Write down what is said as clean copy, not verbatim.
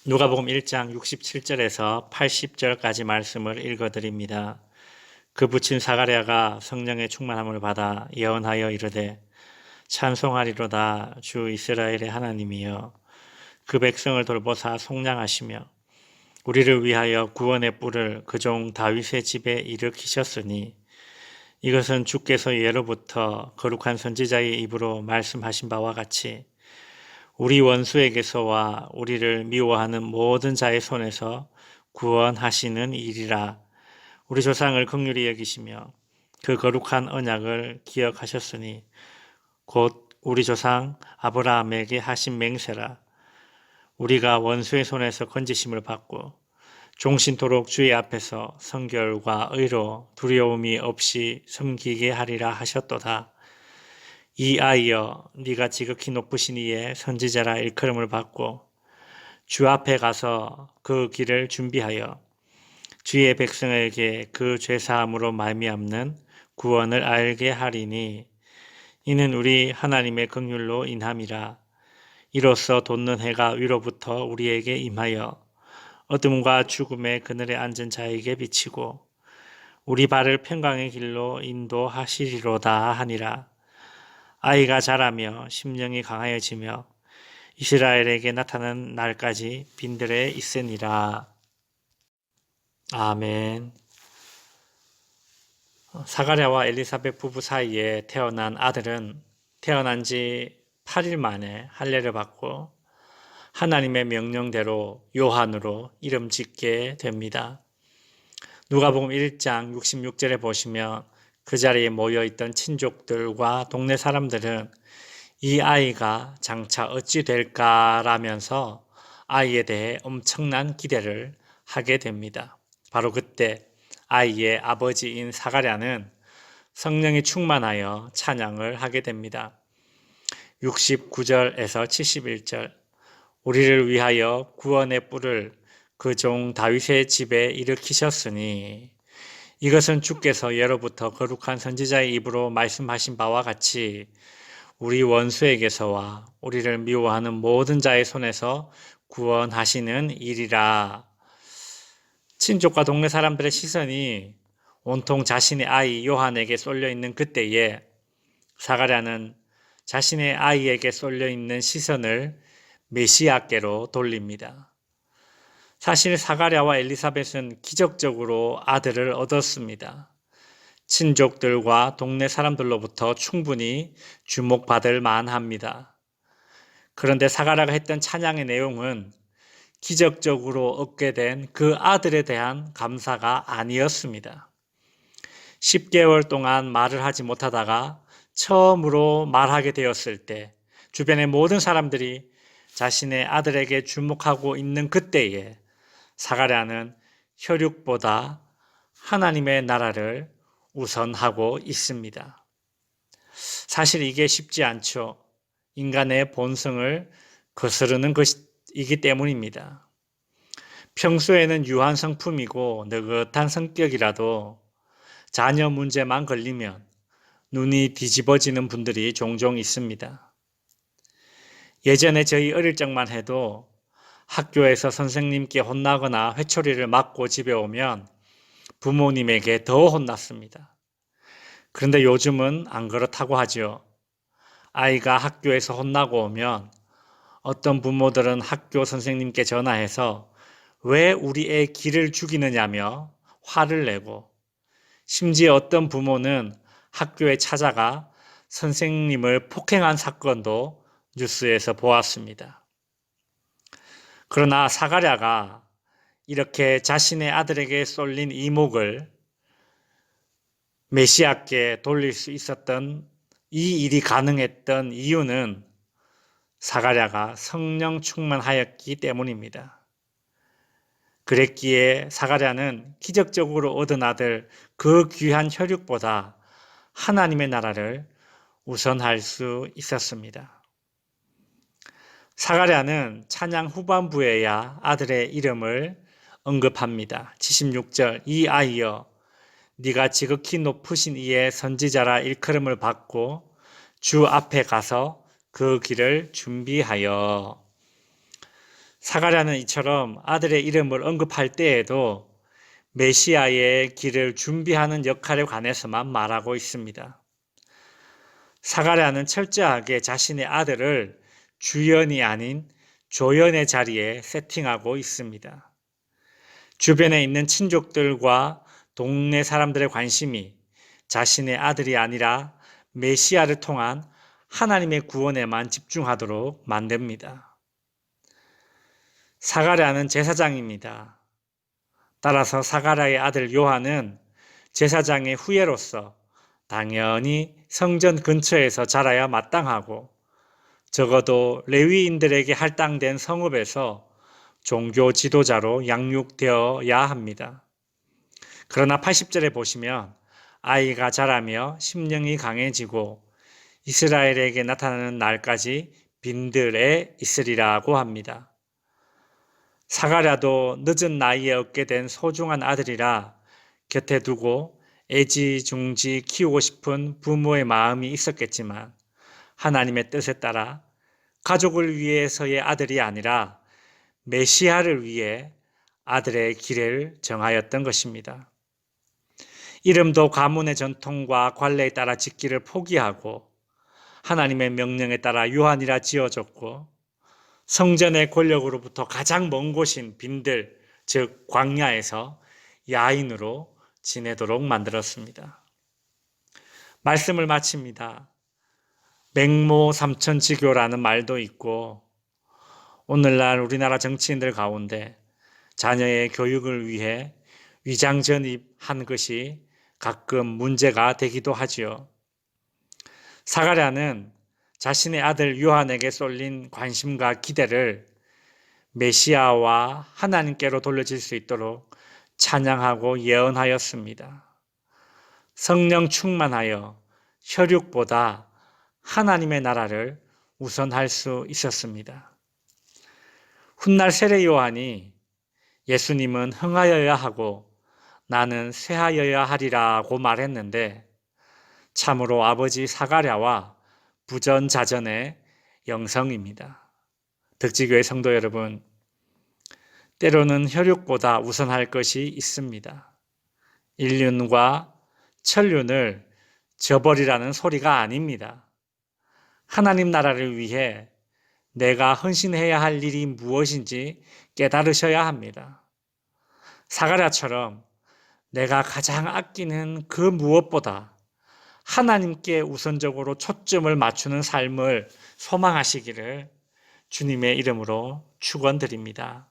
누가복음 1장 67절에서 80절까지 말씀을 읽어드립니다. 그 부친 사가랴가 성령의 충만함을 받아 예언하여 이르되 찬송하리로다 주 이스라엘의 하나님이여 그 백성을 돌보사 속량하시며 우리를 위하여 구원의 뿔을 그 종 다윗의 집에 일으키셨으니 이것은 주께서 예로부터 거룩한 선지자의 입으로 말씀하신 바와 같이 우리 원수에게서와 우리를 미워하는 모든 자의 손에서 구원하시는 일이라. 우리 조상을 긍휼히 여기시며 그 거룩한 언약을 기억하셨으니 곧 우리 조상 아브라함에게 하신 맹세라. 우리가 원수의 손에서 건지심을 받고 종신토록 주의 앞에서 성결과 의로 두려움이 없이 섬기게 하리라 하셨도다. 이 아이여 네가 지극히 높으신 이의 선지자라 일컬음을 받고 주 앞에 가서 그 길을 준비하여 주의 백성에게 그 죄사함으로 말미암는 구원을 알게 하리니 이는 우리 하나님의 긍휼로 인함이라. 이로써 돋는 해가 위로부터 우리에게 임하여 어둠과 죽음의 그늘에 앉은 자에게 비치고 우리 발을 평강의 길로 인도하시리로다 하니라. 아이가 자라며 심령이 강하여지며 이스라엘에게 나타나는 날까지 빈들에 있으니라. 아멘. 사가랴와 엘리사벳 부부 사이에 태어난 아들은 태어난 지 8일 만에 할례를 받고 하나님의 명령대로 요한으로 이름 짓게 됩니다. 누가복음 1장 66절에 보시면 그 자리에 모여있던 친족들과 동네 사람들은 이 아이가 장차 어찌 될까라면서 아이에 대해 엄청난 기대를 하게 됩니다. 바로 그때 아이의 아버지인 사가랴는 성령이 충만하여 찬양을 하게 됩니다. 69절에서 71절 우리를 위하여 구원의 뿔을 그 종 다윗의 집에 일으키셨으니 이것은 주께서 예로부터 거룩한 선지자의 입으로 말씀하신 바와 같이 우리 원수에게서와 우리를 미워하는 모든 자의 손에서 구원하시는 일이라. 친족과 동네 사람들의 시선이 온통 자신의 아이 요한에게 쏠려 있는 그때에 사가랴는 자신의 아이에게 쏠려 있는 시선을 메시아께로 돌립니다. 사실 사가랴와 엘리사벳은 기적적으로 아들을 얻었습니다. 친족들과 동네 사람들로부터 충분히 주목받을 만합니다. 그런데 사가랴가 했던 찬양의 내용은 기적적으로 얻게 된 그 아들에 대한 감사가 아니었습니다. 10개월 동안 말을 하지 못하다가 처음으로 말하게 되었을 때 주변의 모든 사람들이 자신의 아들에게 주목하고 있는 그때에 사가랴는 혈육보다 하나님의 나라를 우선하고 있습니다. 사실 이게 쉽지 않죠. 인간의 본성을 거스르는 것이기 때문입니다. 평소에는 유한 성품이고 느긋한 성격이라도 자녀 문제만 걸리면 눈이 뒤집어지는 분들이 종종 있습니다. 예전에 저희 어릴 적만 해도 학교에서 선생님께 혼나거나 회초리를 맞고 집에 오면 부모님에게 더 혼났습니다. 그런데 요즘은 안 그렇다고 하죠. 아이가 학교에서 혼나고 오면 어떤 부모들은 학교 선생님께 전화해서 왜 우리 애 기를 죽이느냐며 화를 내고 심지어 어떤 부모는 학교에 찾아가 선생님을 폭행한 사건도 뉴스에서 보았습니다. 그러나 사가랴가 이렇게 자신의 아들에게 쏠린 이목을 메시아께 돌릴 수 있었던 이 일이 가능했던 이유는 사가랴가 성령 충만하였기 때문입니다. 그랬기에 사가랴는 기적적으로 얻은 아들 그 귀한 혈육보다 하나님의 나라를 우선할 수 있었습니다. 사가랴는 찬양 후반부에야 아들의 이름을 언급합니다. 76절 이 아이여 네가 지극히 높으신 이의 선지자라 일컬음을 받고 주 앞에 가서 그 길을 준비하여. 사가랴는 이처럼 아들의 이름을 언급할 때에도 메시아의 길을 준비하는 역할에 관해서만 말하고 있습니다. 사가랴는 철저하게 자신의 아들을 주연이 아닌 조연의 자리에 세팅하고 있습니다. 주변에 있는 친족들과 동네 사람들의 관심이 자신의 아들이 아니라 메시아를 통한 하나님의 구원에만 집중하도록 만듭니다. 사가랴는 제사장입니다. 따라서 사가랴의 아들 요한은 제사장의 후예로서 당연히 성전 근처에서 자라야 마땅하고 적어도 레위인들에게 할당된 성읍에서 종교 지도자로 양육되어야 합니다. 그러나 80절에 보시면 아이가 자라며 심령이 강해지고 이스라엘에게 나타나는 날까지 빈들에 있으리라고 합니다. 사가랴도 늦은 나이에 얻게 된 소중한 아들이라 곁에 두고 애지중지 키우고 싶은 부모의 마음이 있었겠지만 하나님의 뜻에 따라 가족을 위해서의 아들이 아니라 메시아를 위해 아들의 길을 정하였던 것입니다. 이름도 가문의 전통과 관례에 따라 짓기를 포기하고 하나님의 명령에 따라 요한이라 지어졌고 성전의 권력으로부터 가장 먼 곳인 빈들, 즉 광야에서 야인으로 지내도록 만들었습니다. 말씀을 마칩니다. 맹모 삼천지교라는 말도 있고 오늘날 우리나라 정치인들 가운데 자녀의 교육을 위해 위장전입한 것이 가끔 문제가 되기도 하지요. 사가랴는 자신의 아들 요한에게 쏠린 관심과 기대를 메시아와 하나님께로 돌려질 수 있도록 찬양하고 예언하였습니다. 성령 충만하여 혈육보다 하나님의 나라를 우선할 수 있었습니다. 훗날 세례 요한이 예수님은 흥하여야 하고 나는 쇠하여야 하리라고 말했는데 참으로 아버지 사가랴와 부전자전의 영성입니다. 덕지교회 성도 여러분, 때로는 혈육보다 우선할 것이 있습니다. 인륜과 천륜을 저버리라는 소리가 아닙니다. 하나님 나라를 위해 내가 헌신해야 할 일이 무엇인지 깨달으셔야 합니다. 사가랴처럼 내가 가장 아끼는 그 무엇보다 하나님께 우선적으로 초점을 맞추는 삶을 소망하시기를 주님의 이름으로 축원드립니다.